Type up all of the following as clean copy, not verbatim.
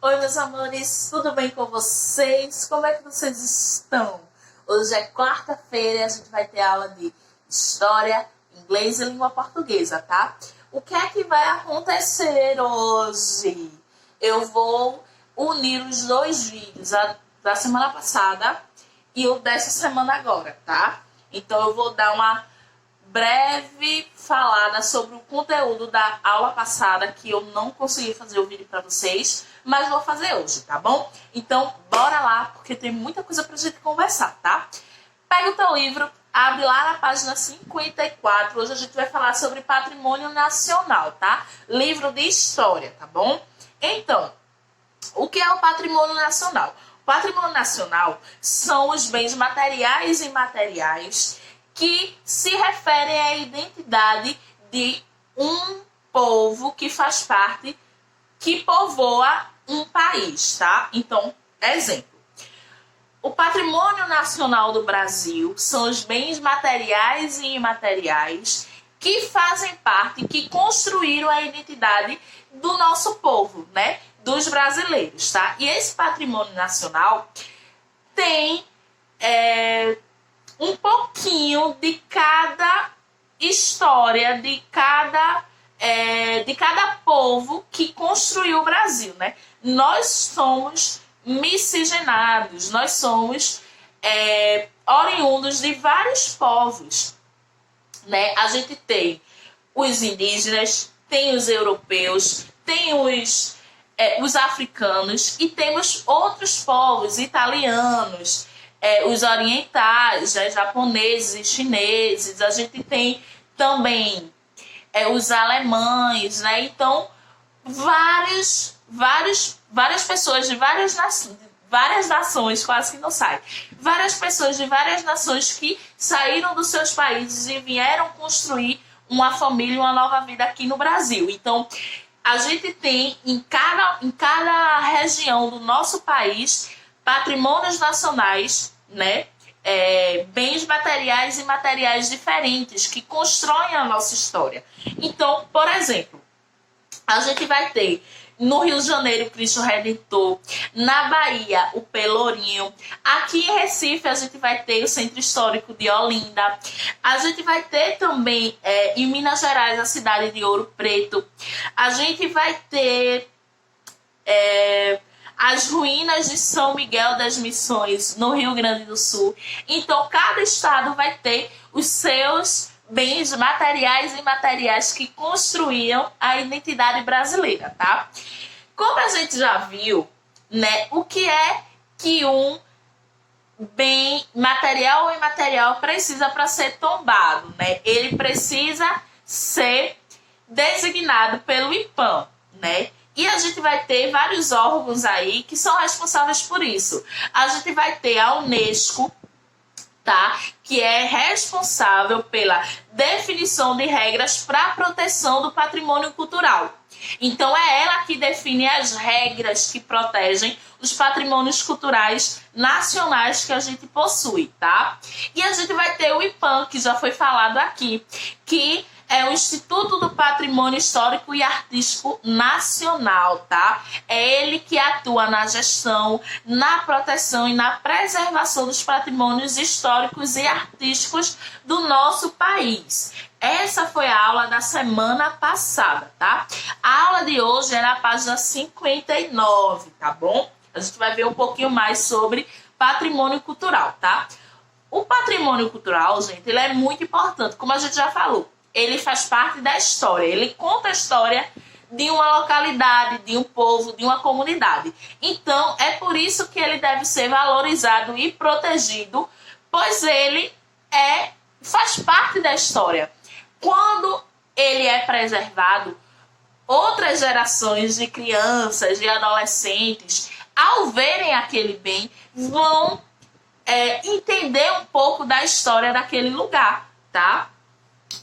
Oi, meus amores, tudo bem com vocês? Como é que vocês estão? Hoje é quarta-feira e a gente vai ter aula de História, Inglês e Língua Portuguesa, tá? O que é que vai acontecer hoje? Eu vou unir os dois vídeos, da semana passada e o dessa semana agora, tá? Então eu vou dar uma breve falada sobre o conteúdo da aula passada, que eu não consegui fazer o vídeo para vocês, mas vou fazer hoje, tá bom? Então, bora lá, porque tem muita coisa pra gente conversar, tá? Pega o teu livro, abre lá na página 54, hoje a gente vai falar sobre patrimônio nacional, tá? Livro de história, tá bom? Então, o que é o patrimônio nacional? O patrimônio nacional são os bens materiais e imateriais que se referem à identidade de um povo que faz parte, que povoa um país, tá? Então, exemplo. O patrimônio nacional do Brasil são os bens materiais e imateriais que fazem parte, que construíram a identidade do nosso povo, né? Dos brasileiros, tá? E esse patrimônio nacional tem um pouquinho de cada história, de cada povo que construiu o Brasil, né? Nós somos miscigenados, nós somos oriundos de vários povos, né? A gente tem os indígenas, tem os europeus, tem os africanos e temos outros povos, italianos, os orientais, japoneses e chineses. A gente tem também os alemães, né? Então, várias pessoas de várias nações, quase que não sai. Várias pessoas de várias nações que saíram dos seus países e vieram construir uma família, uma nova vida aqui no Brasil. Então, a gente tem em cada região do nosso país patrimônios nacionais, né? Bens materiais e imateriais diferentes que constroem a nossa história. Então, por exemplo, a gente vai ter no Rio de Janeiro o Cristo Redentor, na Bahia o Pelourinho, aqui em Recife a gente vai ter o Centro Histórico de Olinda, a gente vai ter também em Minas Gerais a cidade de Ouro Preto, a gente vai ter as ruínas de São Miguel das Missões no Rio Grande do Sul. Então cada estado vai ter os seus bens materiais e imateriais que construíam a identidade brasileira, tá? Como a gente já viu, né, o que é que um bem material ou imaterial precisa para ser tombado, né? Ele precisa ser designado pelo IPAM, né? E a gente vai ter vários órgãos aí que são responsáveis por isso. A gente vai ter a Unesco, tá? Que é responsável pela definição de regras para a proteção do patrimônio cultural. Então é ela que define as regras que protegem os patrimônios culturais nacionais que a gente possui, tá? E a gente vai ter o IPAM, que já foi falado aqui, que é o Instituto do Patrimônio Histórico e Artístico Nacional, tá? É ele que atua na gestão, na proteção e na preservação dos patrimônios históricos e artísticos do nosso país. Essa foi a aula da semana passada, tá? A aula de hoje é na página 59, tá bom? A gente vai ver um pouquinho mais sobre patrimônio cultural, tá? O patrimônio cultural, gente, ele é muito importante, como a gente já falou. Ele faz parte da história, ele conta a história de uma localidade, de um povo, de uma comunidade. Então, é por isso que ele deve ser valorizado e protegido, pois ele faz parte da história. Quando ele é preservado, outras gerações de crianças, de adolescentes, ao verem aquele bem, vão entender um pouco da história daquele lugar, tá?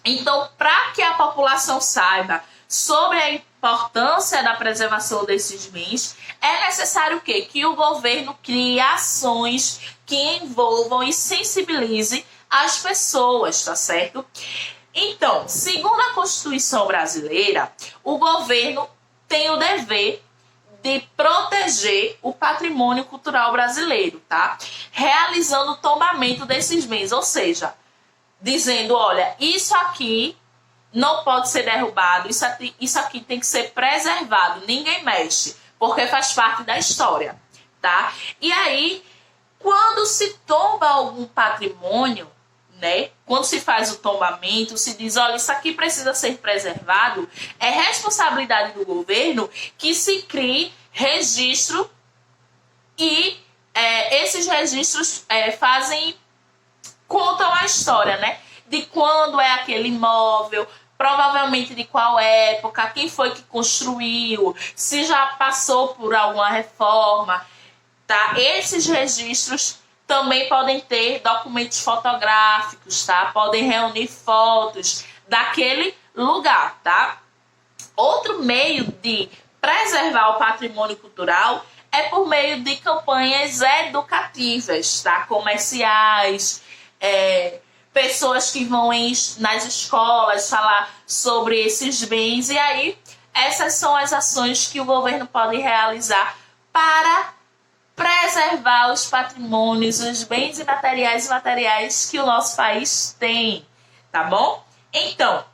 Então, para que a população saiba sobre a importância da preservação desses bens, é necessário o quê? Que o governo crie ações que envolvam e sensibilize as pessoas, tá certo? Então, segundo a Constituição brasileira, o governo tem o dever de proteger o patrimônio cultural brasileiro, tá? Realizando o tombamento desses bens, ou seja, dizendo, olha, isso aqui não pode ser derrubado, isso aqui tem que ser preservado, ninguém mexe, porque faz parte da história, tá? E aí, quando se tomba algum patrimônio, né? Quando se faz o tombamento, se diz, olha, isso aqui precisa ser preservado, é responsabilidade do governo que se crie registro e esses registros contam a história, né? De quando é aquele imóvel, provavelmente de qual época, quem foi que construiu, se já passou por alguma reforma, tá? Esses registros também podem ter documentos fotográficos, tá? Podem reunir fotos daquele lugar, tá? Outro meio de preservar o patrimônio cultural é por meio de campanhas educativas, tá? Comerciais, pessoas que vão nas escolas falar sobre esses bens. E aí, essas são as ações que o governo pode realizar para preservar os patrimônios, os bens imateriais que o nosso país tem, tá bom? Então,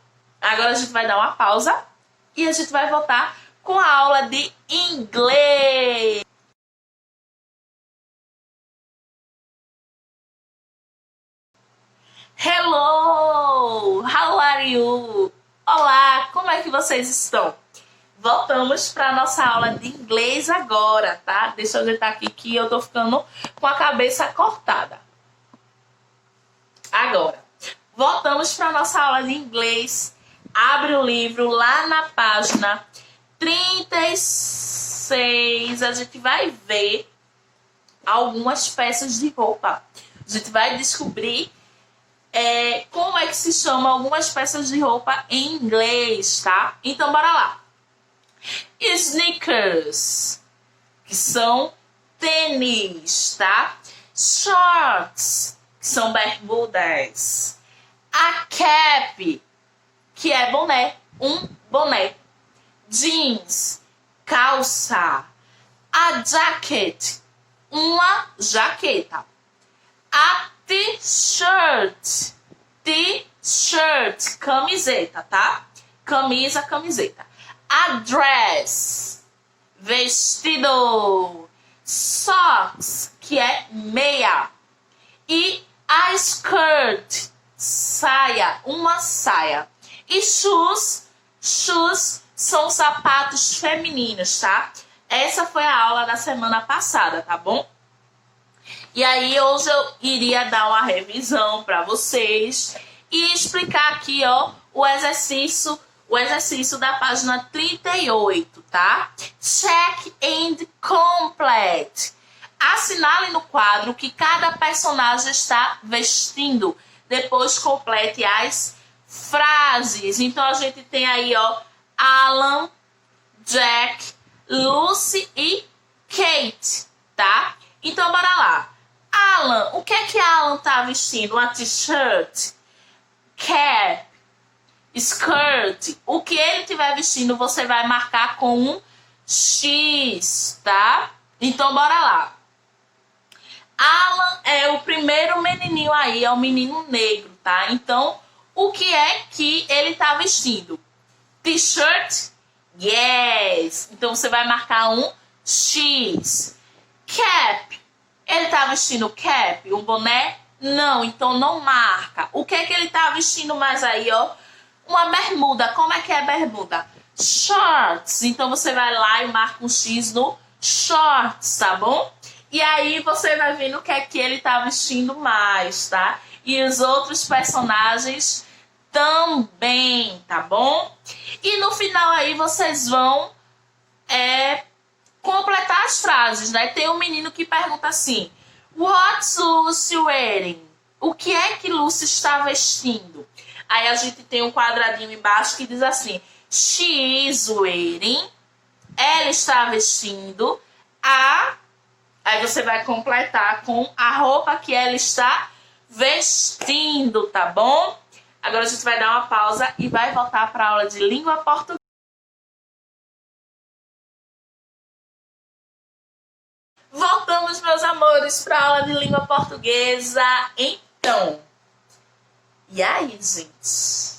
agora a gente vai dar uma pausa e a gente vai voltar com a aula de inglês. Hello! How are you? Olá, como é que vocês estão? Voltamos para a nossa aula de inglês agora, tá? Deixa eu ajeitar aqui que eu tô ficando com a cabeça cortada. Agora, voltamos para a nossa aula de inglês. Abre o livro lá na página 36. A gente vai ver algumas peças de roupa. A gente vai descobrir como é que se chama algumas peças de roupa em inglês, tá? Então, bora lá. Sneakers, que são tênis, tá? Shorts, que são bermudas. A cap, que é boné, um boné. Jeans, calça. A jacket, uma jaqueta. A t-shirt, camiseta, tá? Camisa, camiseta. A dress, vestido. Socks, que é meia. E a skirt, saia, uma saia. E shoes são sapatos femininos, tá? Essa foi a aula da semana passada, tá bom? E aí hoje eu iria dar uma revisão para vocês e explicar aqui, ó, o exercício da página 38, tá? Check and complete. Assinale no quadro que cada personagem está vestindo. Depois complete as frases. Então a gente tem aí, ó, Alan, Jack, Lucy e Kate, tá? Então bora lá. Alan, o que é que Alan tá vestindo? Uma t-shirt, cap, skirt. O que ele tiver vestindo você vai marcar com um X, tá? Então bora lá. Alan é o primeiro menininho aí, é o menino negro, tá? Então, o que é que ele tá vestindo? T-shirt? Yes! Então você vai marcar um X. Cap. Ele tá vestindo cap? Um boné? Não, então não marca. O que é que ele tá vestindo mais aí, ó? Uma bermuda. Como é que é bermuda? Shorts. Então você vai lá e marca um X no shorts, tá bom? E aí você vai vendo o que é que ele tá vestindo mais, tá? E os outros personagens também, tá bom? E no final aí vocês vão completar as frases, né? Tem um menino que pergunta assim: What's Lucy wearing? O que é que Lucy está vestindo? Aí a gente tem um quadradinho embaixo que diz assim: She is wearing. Ela está vestindo a... Aí você vai completar com a roupa que ela está vestindo, tá bom? Agora a gente vai dar uma pausa e vai voltar para a aula de língua portuguesa. Voltamos, meus amores, para a aula de língua portuguesa. Então, e aí, gente?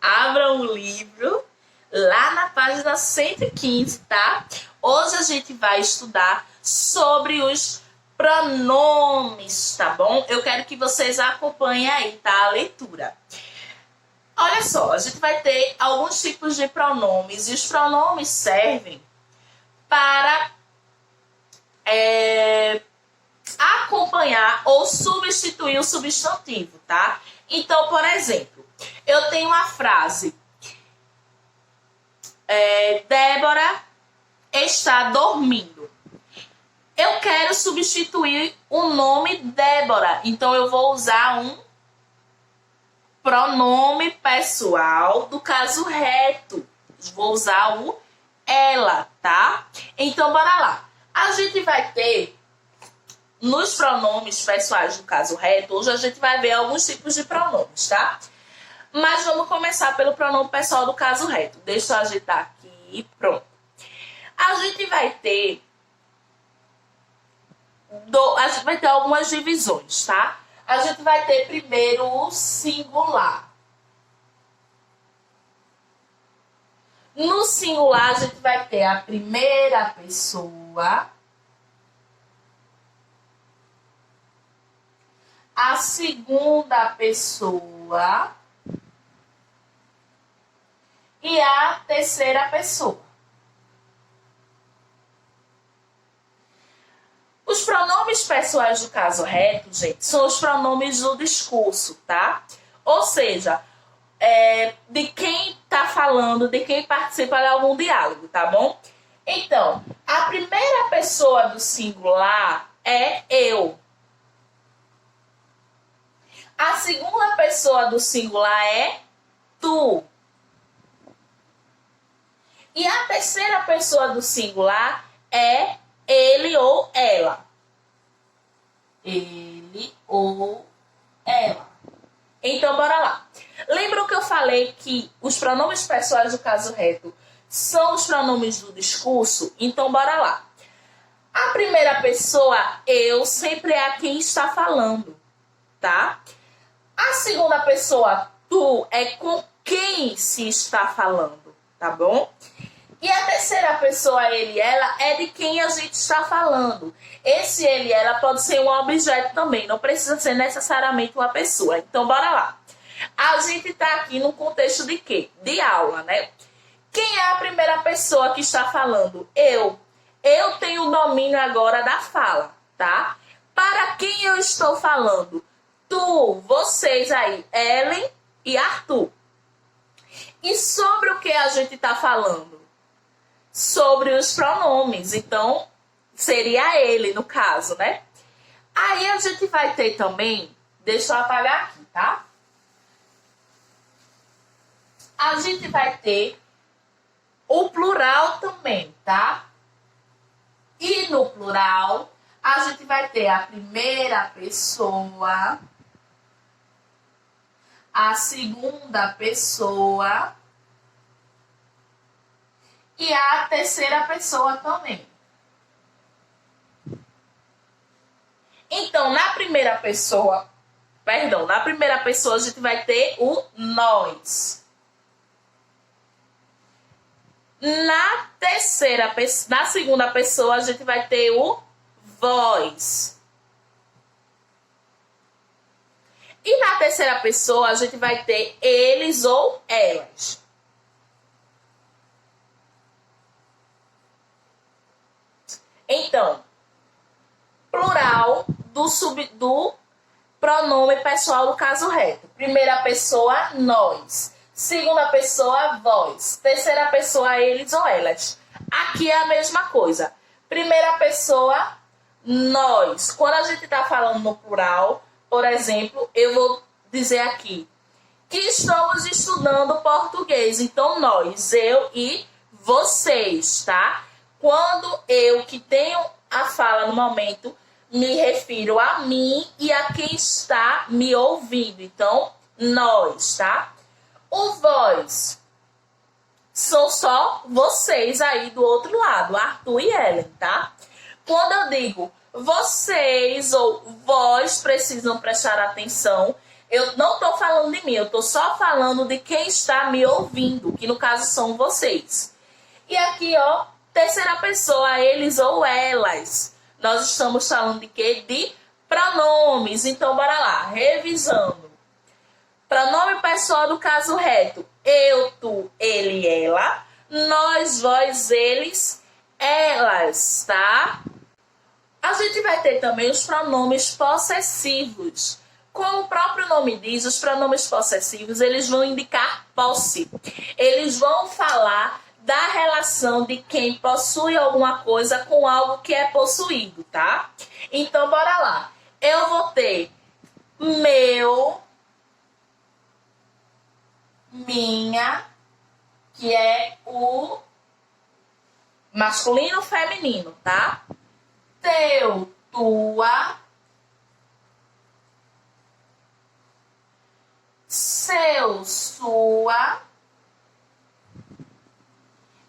Abram o livro lá na página 115, tá? Hoje a gente vai estudar sobre os pronomes, tá bom? Eu quero que vocês acompanhem aí, tá? A leitura. Olha só, a gente vai ter alguns tipos de pronomes e os pronomes servem para acompanhar ou substituir o substantivo, tá? Então, por exemplo, eu tenho uma frase: Débora está dormindo. Eu quero substituir o nome Débora, então eu vou usar um pronome pessoal do caso reto. Vou usar o ela, tá? Então, bora lá. A gente vai ter, nos pronomes pessoais do caso reto, hoje a gente vai ver alguns tipos de pronomes, tá? Mas vamos começar pelo pronome pessoal do caso reto. Deixa eu ajeitar aqui, pronto. A gente vai ter algumas divisões, tá? A gente vai ter primeiro o singular. No singular, a gente vai ter a primeira pessoa, a segunda pessoa e a terceira pessoa. Os pronomes pessoais do caso reto, gente, são os pronomes do discurso, tá? Ou seja, de quem tá falando, de quem participa de algum diálogo, tá bom? Então, a primeira pessoa do singular é eu. A segunda pessoa do singular é tu. E a terceira pessoa do singular é ele ou ela. Ele ou ela. Então, bora lá. Lembram que eu falei que os pronomes pessoais do caso reto são os pronomes do discurso? Então, bora lá. A primeira pessoa, eu, sempre é a quem está falando, tá? A segunda pessoa, tu, é com quem se está falando, tá bom? E a terceira pessoa, ele, ela, é de quem a gente está falando. Esse ele, ela pode ser um objeto também, não precisa ser necessariamente uma pessoa. Então, bora lá. A gente está aqui no contexto de quê? De aula, né? Quem é a primeira pessoa que está falando? Eu. Eu tenho o domínio agora da fala, tá? Para quem eu estou falando? Tu, vocês aí, Ellen e Arthur. E sobre o que a gente está falando? Sobre os pronomes. Então, seria ele, no caso, né? Aí a gente vai ter também, deixa eu apagar aqui, tá? A gente vai ter o plural também, tá? E no plural, a gente vai ter a primeira pessoa, a segunda pessoa e a terceira pessoa também. Então, na primeira pessoa a gente vai ter o nós. Na segunda pessoa, a gente vai ter o vós. E na terceira pessoa, a gente vai ter eles ou elas. Então, plural do pronome pessoal do caso reto. Primeira pessoa, nós. Segunda pessoa, vós. Terceira pessoa, eles ou elas. Aqui é a mesma coisa. Primeira pessoa, nós. Quando a gente está falando no plural, por exemplo, eu vou dizer aqui que estamos estudando português. Então, nós, eu e vocês, tá? Quando eu, que tenho a fala no momento, me refiro a mim e a quem está me ouvindo. Então, nós, tá? O vós são só vocês aí do outro lado, Arthur e Ellen, tá? Quando eu digo vocês ou vós precisam prestar atenção, eu não estou falando de mim, eu estou só falando de quem está me ouvindo, que no caso são vocês. E aqui, ó, terceira pessoa, eles ou elas. Nós estamos falando de quê? De pronomes. Então, bora lá, revisando. Pronome pessoal do caso reto. Eu, tu, ele, ela. Nós, vós, eles, elas, tá? A gente vai ter também os pronomes possessivos. Como o próprio nome diz, os pronomes possessivos, eles vão indicar posse. Eles vão falar da relação de quem possui alguma coisa com algo que é possuído, tá? Então, bora lá. Eu vou ter meu, minha, que é o masculino feminino, tá? Teu, tua, seu, sua.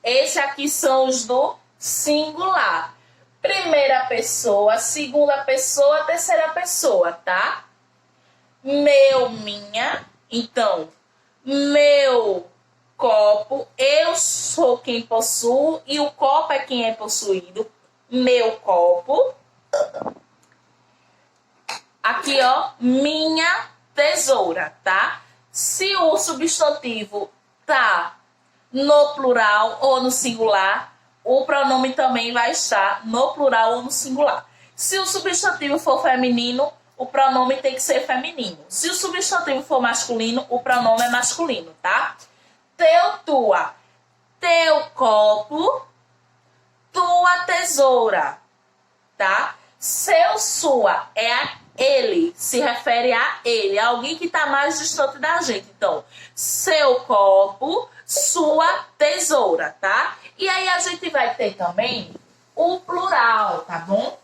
Esse aqui são os do singular. Primeira pessoa, segunda pessoa, terceira pessoa, tá? Meu, minha. Então, meu copo, eu sou quem possuo e o copo é quem é possuído. Meu copo. Aqui, ó, minha tesoura, tá? Se o substantivo tá no plural ou no singular, o pronome também vai estar no plural ou no singular. Se o substantivo for feminino, o pronome tem que ser feminino. Se o substantivo for masculino, o pronome é masculino, tá? Teu, tua. Teu copo, tua tesoura, tá? Seu, sua é ele, se refere a ele, alguém que está mais distante da gente. Então, seu copo, sua tesoura, tá? E aí a gente vai ter também o plural, tá bom?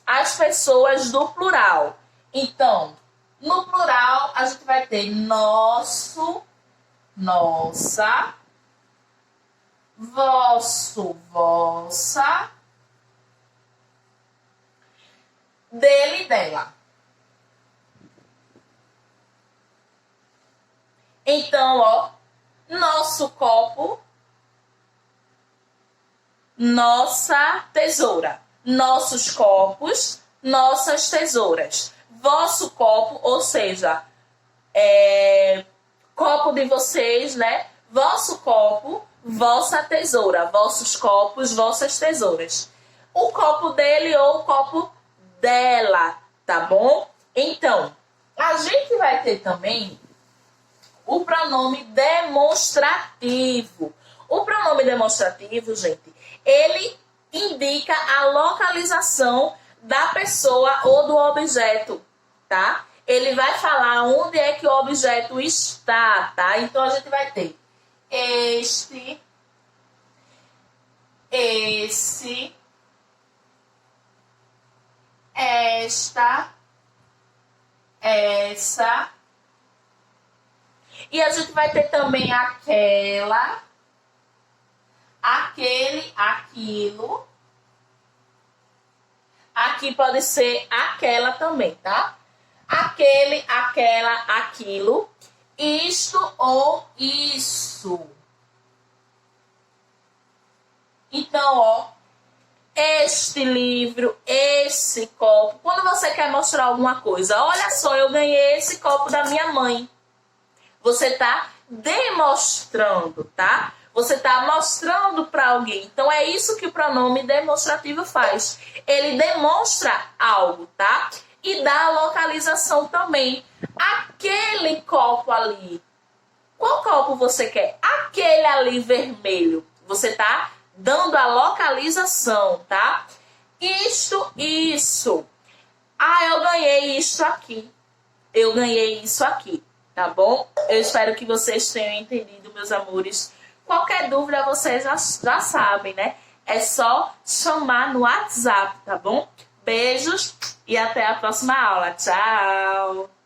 As pessoas do plural. Então, no plural, a gente vai ter nosso, nossa, vosso, vossa, dele, dela. Então, ó, nosso copo, nossa tesoura. Nossos copos, nossas tesouras. Vosso copo, ou seja, copo de vocês, né? Vosso copo, vossa tesoura. Vossos copos, vossas tesouras. O copo dele ou o copo dela, tá bom? Então, a gente vai ter também o pronome demonstrativo. O pronome demonstrativo, gente, ele indica a localização da pessoa ou do objeto, tá? Ele vai falar onde é que o objeto está, tá? Então, a gente vai ter este, esse, esta, essa. E a gente vai ter também aquela, aquele, aquilo. Aqui pode ser aquela também, tá? Aquele, aquela, aquilo. Isto ou isso. Então, ó, este livro, esse copo. Quando você quer mostrar alguma coisa, olha só, eu ganhei esse copo da minha mãe. Você está demonstrando, tá? Você está mostrando para alguém. Então, é isso que o pronome demonstrativo faz. Ele demonstra algo, tá? E dá a localização também. Aquele copo ali. Qual copo você quer? Aquele ali vermelho. Você está dando a localização, tá? Isto, isso. Ah, eu ganhei isto aqui. Eu ganhei isso aqui. Tá bom? Eu espero que vocês tenham entendido, meus amores. Qualquer dúvida, vocês já sabem, né? É só chamar no WhatsApp, tá bom? Beijos e até a próxima aula. Tchau!